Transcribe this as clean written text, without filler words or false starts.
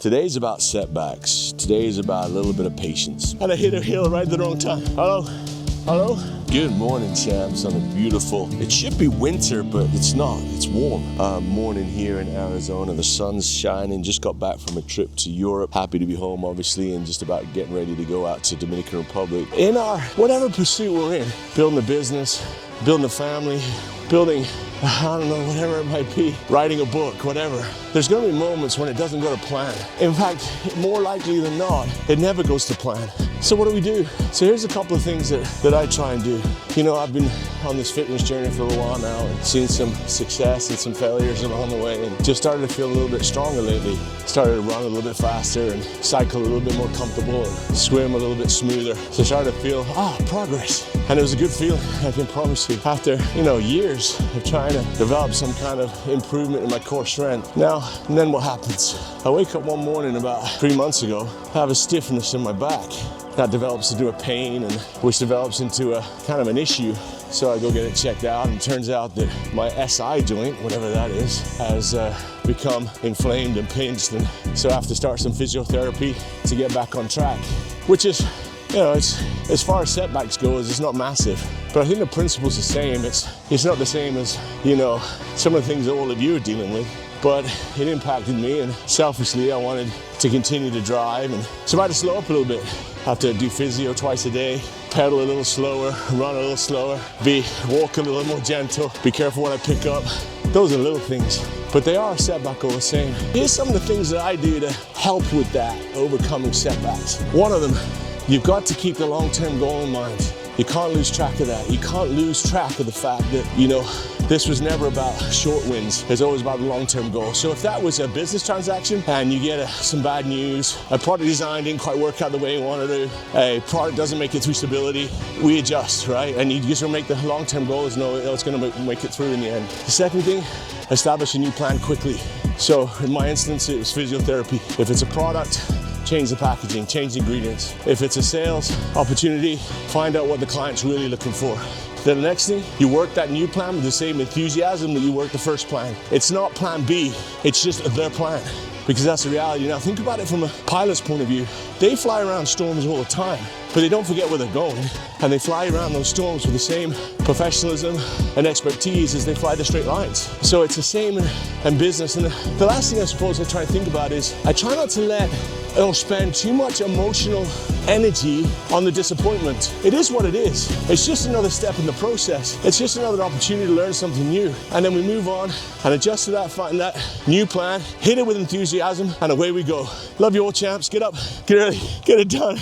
Today's about setbacks. Today's about a little bit of patience. And I hit a hill right at the wrong time. Hello? Hello? Good morning, champs, on a beautiful, it should be winter, but it's not. It's warm. Morning here in Arizona. The sun's shining. Just got back from a trip to Europe. Happy to be home, obviously, and just about getting ready to go out to Dominican Republic. In our, whatever pursuit we're in, building a business, building a family, building, I don't know, whatever it might be, writing a book, whatever. There's gonna be moments when it doesn't go to plan. In fact, more likely than not, it never goes to plan. So what do we do? So here's a couple of things that I try and do. You know, I've been on this fitness journey for a while now and seen some success and some failures along the way, and just started to feel a little bit stronger lately. Started to run a little bit faster and cycle a little bit more comfortable and swim a little bit smoother. So I started to feel, progress. And it was a good feeling, I can promise you. After, years of trying to develop some kind of improvement in my core strength. Now, and then what happens? I wake up one morning about 3 months ago, I have a stiffness in my back. That develops into a pain, and which develops into a kind of an issue. So I go get it checked out, and it turns out that my SI joint, whatever that is, has become inflamed and pinched. And so I have to start some physiotherapy to get back on track, which is, it's, as far as setbacks goes, it's not massive. But I think the principle's the same. It's not the same as, some of the things that all of you are dealing with. But it impacted me, and selfishly I wanted to continue to drive, and so I had to slow up a little bit. I have to do physio twice a day, pedal a little slower, run a little slower, walk a little more gentle, be careful what I pick up. Those are little things, but they are a setback all the same. Here's some of the things that I do to help with that, overcoming setbacks. One of them, you've got to keep the long-term goal in mind. You can't lose track of that. You can't lose track of the fact that, this was never about short wins. It's always about the long-term goal. So if that was a business transaction and you get some bad news, a product design didn't quite work out the way you wanted to, a product doesn't make it through stability, we adjust, right? And you just make the long-term goals, know it's gonna make it through in the end. The second thing, establish a new plan quickly. So in my instance, it was physiotherapy. If it's a product, change the packaging, change the ingredients. If it's a sales opportunity, find out what the client's really looking for. Then the next thing, you work that new plan with the same enthusiasm that you worked the first plan. It's not plan B, it's just their plan, because that's the reality. Now think about it from a pilot's point of view. They fly around storms all the time, but they don't forget where they're going, and they fly around those storms with the same professionalism and expertise as they fly the straight lines. So it's the same in business. And the last thing I suppose I try to think about is, I try not to spend too much emotional energy on the disappointment. It is what it is. It's just another step in the process. It's just another opportunity to learn something new. And then we move on and adjust to that, find that new plan, hit it with enthusiasm, and away we go. Love you all, champs. Get up, get early, get it done.